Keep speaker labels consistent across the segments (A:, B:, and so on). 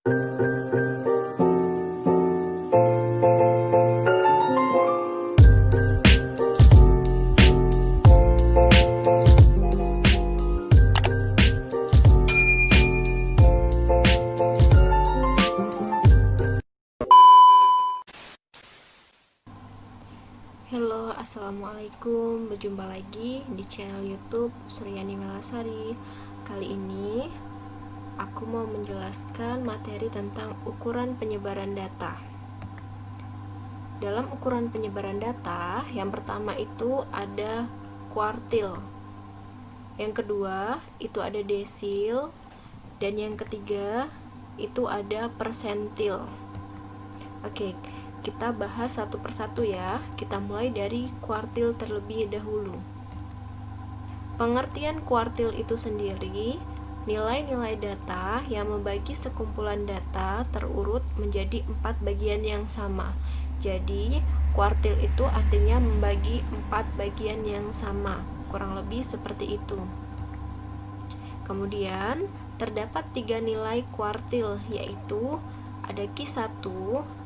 A: Halo, assalamualaikum. Berjumpa lagi di channel YouTube Suryani Melasari. Kali ini aku mau menjelaskan materi tentang ukuran penyebaran data. Dalam ukuran penyebaran data, yang pertama itu ada kuartil, yang kedua itu ada desil, dan yang ketiga itu ada persentil. Oke, kita bahas satu persatu ya. Kita mulai dari kuartil terlebih dahulu. Pengertian kuartil itu sendiri nilai-nilai data yang membagi sekumpulan data terurut menjadi 4 bagian yang sama. Jadi, kuartil itu artinya membagi 4 bagian yang sama, kurang lebih seperti itu. Kemudian, terdapat 3 nilai kuartil, yaitu ada Q1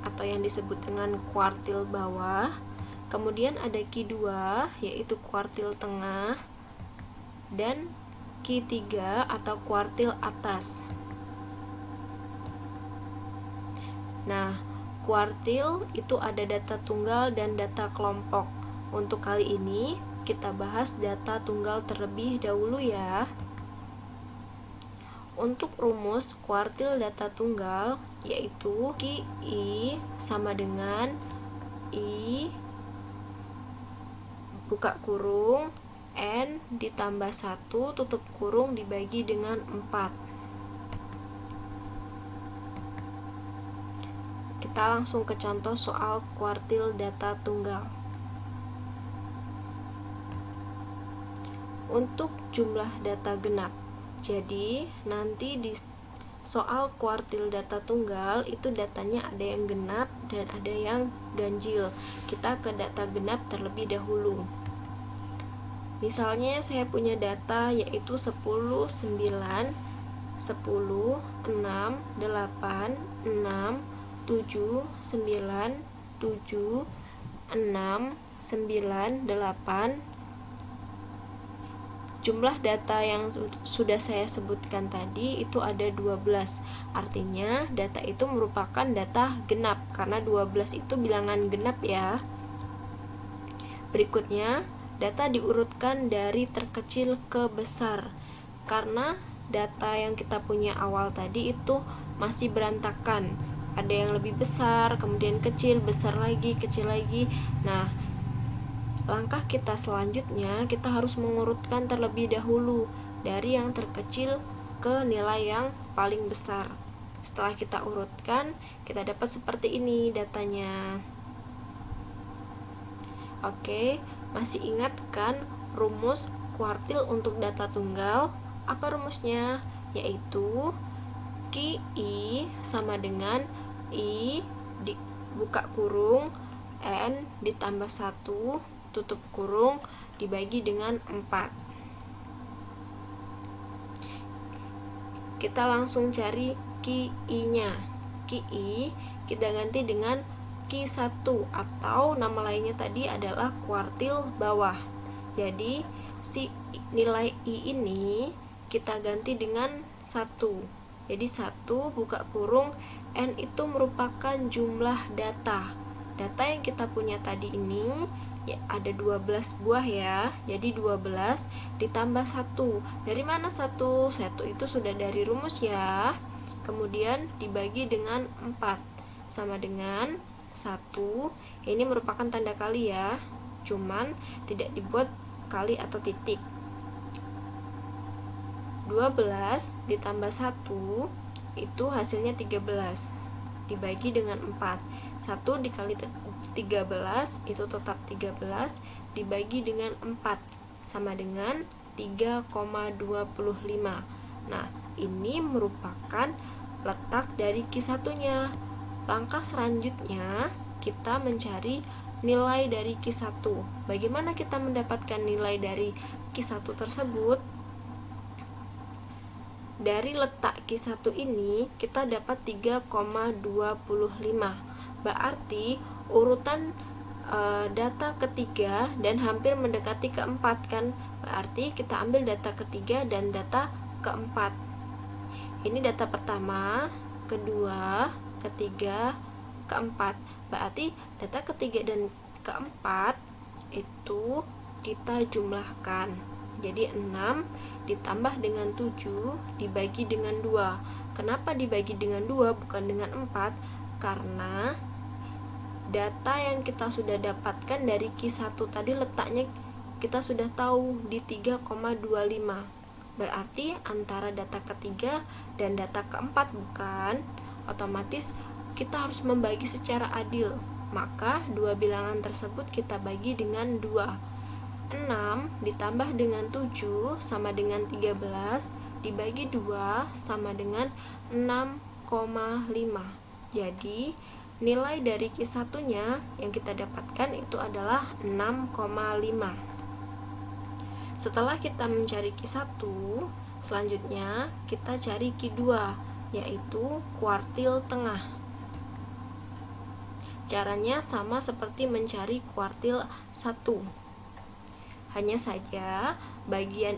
A: atau yang disebut dengan kuartil bawah, kemudian ada Q2 yaitu kuartil tengah, dan Q3 atau kuartil atas. Nah, kuartil itu ada data tunggal dan data kelompok. Untuk kali ini kita bahas data tunggal terlebih dahulu ya. Untuk rumus kuartil data tunggal yaitu QI sama dengan I buka kurung N ditambah 1 tutup kurung dibagi dengan 4. Kita langsung ke contoh soal kuartil data tunggal. Untuk jumlah data genap, jadi nanti di soal kuartil data tunggal itu datanya ada yang genap dan ada yang ganjil. Kita ke data genap terlebih dahulu. Misalnya saya punya data yaitu 10, 9, 10, 6, 8, 6, 7, 9, 7, 6, 9, 8. Jumlah data yang sudah saya sebutkan tadi itu ada 12. Artinya data itu merupakan data genap karena 12 itu bilangan genap ya. Berikutnya, data diurutkan dari terkecil ke besar. Karena data yang kita punya awal tadi itu masih berantakan. Ada yang lebih besar, kemudian kecil, besar lagi, kecil lagi. Nah, langkah kita selanjutnya, kita harus mengurutkan terlebih dahulu dari yang terkecil ke nilai yang paling besar. Setelah kita urutkan, kita dapat seperti ini datanya. Oke, masih ingat kan rumus kuartil untuk data tunggal? Apa rumusnya? Yaitu QI sama dengan I buka kurung N ditambah 1 tutup kurung dibagi dengan 4. Kita langsung cari QI-nya. QI kita ganti dengan Q1 atau nama lainnya tadi adalah kuartil bawah. Jadi si nilai I ini kita ganti dengan 1. Jadi 1 buka kurung N itu merupakan jumlah data. Data yang kita punya tadi ini ya, ada 12 buah ya. Jadi 12 ditambah 1. Dari mana 1? 1 itu sudah dari rumus ya. Kemudian dibagi dengan 4 sama dengan 1. Ini merupakan tanda kali ya. Cuman tidak dibuat kali atau titik. 12 ditambah 1 itu hasilnya 13. Dibagi dengan 4. 1 dikali 13 itu tetap 13 dibagi dengan 4 sama dengan 3,25. Nah, ini merupakan letak dari Q1-nya. Langkah selanjutnya kita mencari nilai dari Q1. Bagaimana kita mendapatkan nilai dari Q1 tersebut? dari letak Q1 ini kita dapat 3,25. Berarti urutan data ketiga dan hampir mendekati keempat kan. Berarti kita ambil data ketiga dan data keempat. Ini data pertama, kedua, ketiga, keempat. Berarti data ketiga dan keempat itu kita jumlahkan. Jadi 6 ditambah dengan 7 dibagi dengan 2. Kenapa dibagi dengan 2 bukan dengan 4? Karena data yang kita sudah dapatkan dari Q1 tadi letaknya kita sudah tahu di 3,25. Berarti antara data ketiga dan data keempat bukan? Otomatis kita harus membagi secara adil. Maka dua bilangan tersebut kita bagi dengan 2. 6 ditambah dengan 7 sama dengan 13 dibagi 2 sama dengan 6,5. Jadi nilai dari Q1 nya yang kita dapatkan itu adalah 6,5. Setelah kita mencari Q1, selanjutnya kita cari Q2, yaitu kuartil tengah. Caranya sama seperti mencari kuartil 1. Hanya saja bagian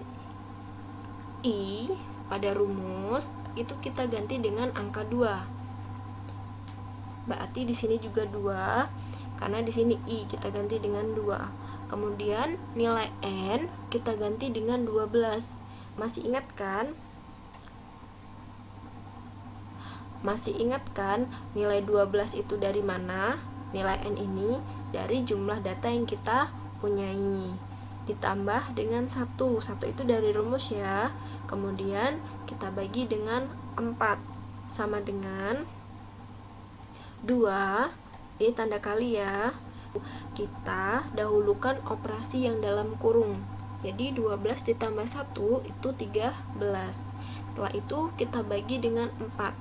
A: I pada rumus itu kita ganti dengan angka 2. Berarti di sini juga 2 karena di sini I kita ganti dengan 2. Kemudian nilai N kita ganti dengan 12. Masih ingat kan? Masih ingat kan nilai 12 itu dari mana? Nilai N ini dari jumlah data yang kita punyai. Ditambah dengan 1. 1 itu dari rumus ya. Kemudian kita bagi dengan 4. Sama dengan 2. Ini tanda kali ya. Kita dahulukan operasi yang dalam kurung. Jadi 12 ditambah 1 itu 13. Setelah itu kita bagi dengan 4.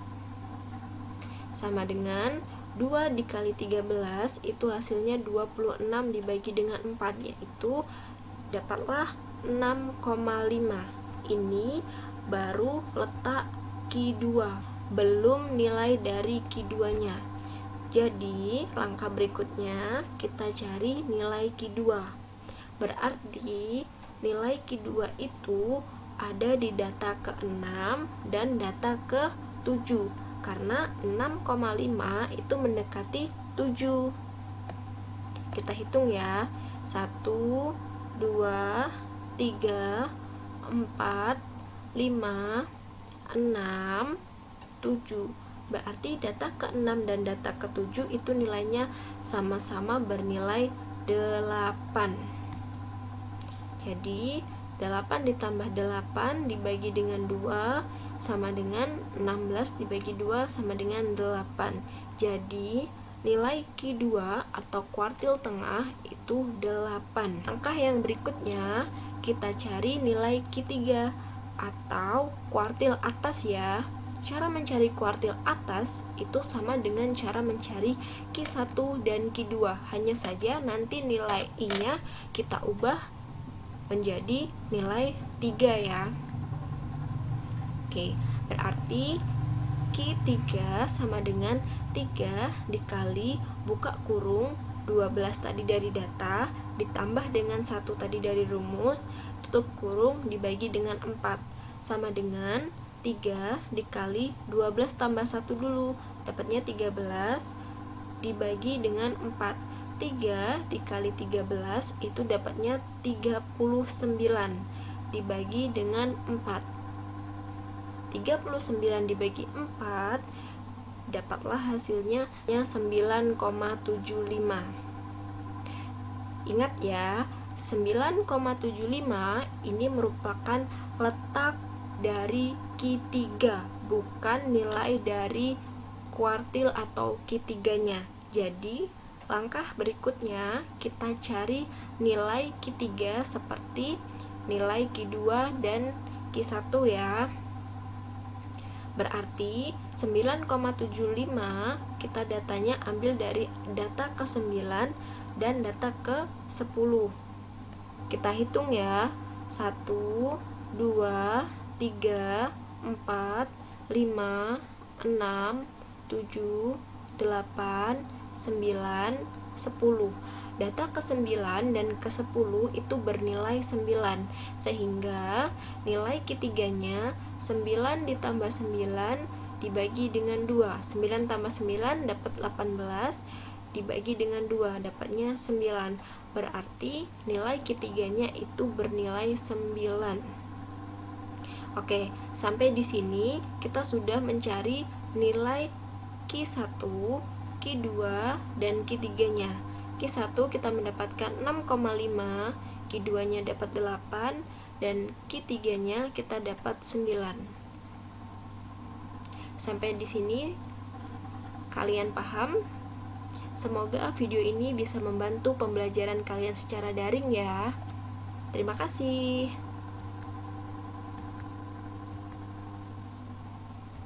A: Sama dengan 2 dikali 13 itu hasilnya 26 dibagi dengan 4, yaitu dapatlah 6,5. Ini baru letak Q2, belum nilai dari Q2 nya. Jadi langkah berikutnya kita cari nilai Q2. Berarti nilai Q2 itu ada di data ke-6 dan data ke-7. Karena 6,5 itu mendekati 7. Kita hitung ya. 1, 2, 3, 4, 5, 6, 7. Berarti data ke-6 dan data ke-7 itu nilainya sama-sama bernilai 8. Jadi 8 ditambah 8 dibagi dengan 2 sama dengan 16 dibagi 2 sama dengan 8. Jadi nilai Q2 atau kuartil tengah itu 8. Langkah yang berikutnya kita cari nilai Q3 atau kuartil atas ya. Cara mencari kuartil atas itu sama dengan cara mencari Q1 dan Q2. Hanya saja nanti nilai I-nya kita ubah menjadi nilai 3 ya. Oke, berarti Q3 sama dengan 3 dikali buka kurung 12 tadi dari data ditambah dengan 1 tadi dari rumus, tutup kurung dibagi dengan 4 sama dengan 3 dikali 12 tambah 1 dulu, dapatnya 13 dibagi dengan 4. 3 dikali 13 itu dapatnya 39 dibagi dengan 4. 39 dibagi 4 dapatlah hasilnya 9,75. Ingat ya, 9,75 ini merupakan letak dari Q3, bukan nilai dari kuartil atau Q3 nya. Jadi langkah berikutnya kita cari nilai Q3 seperti nilai Q2 dan Q1 ya. Berarti 9,75 kita datanya ambil dari data ke-9 dan data ke-10. Kita hitung ya. 1, 2, 3, 4, 5, 6, 7, 8, 9, 10. Data ke-9 dan ke-10 itu bernilai 9, sehingga nilai Q3-nya 9 ditambah 9 dibagi dengan 2. 9 tambah 9 dapat 18, dibagi dengan 2 dapatnya 9. Berarti nilai Q3-nya itu bernilai 9. Oke, sampai di sini kita sudah mencari nilai Q1, Q2, dan Q3-nya. Q1 kita mendapatkan 6,5, Q2-nya dapat 8, dan Q3-nya kita dapat 9. Sampai di sini kalian paham? Semoga video ini bisa membantu pembelajaran kalian secara daring ya. Terima kasih.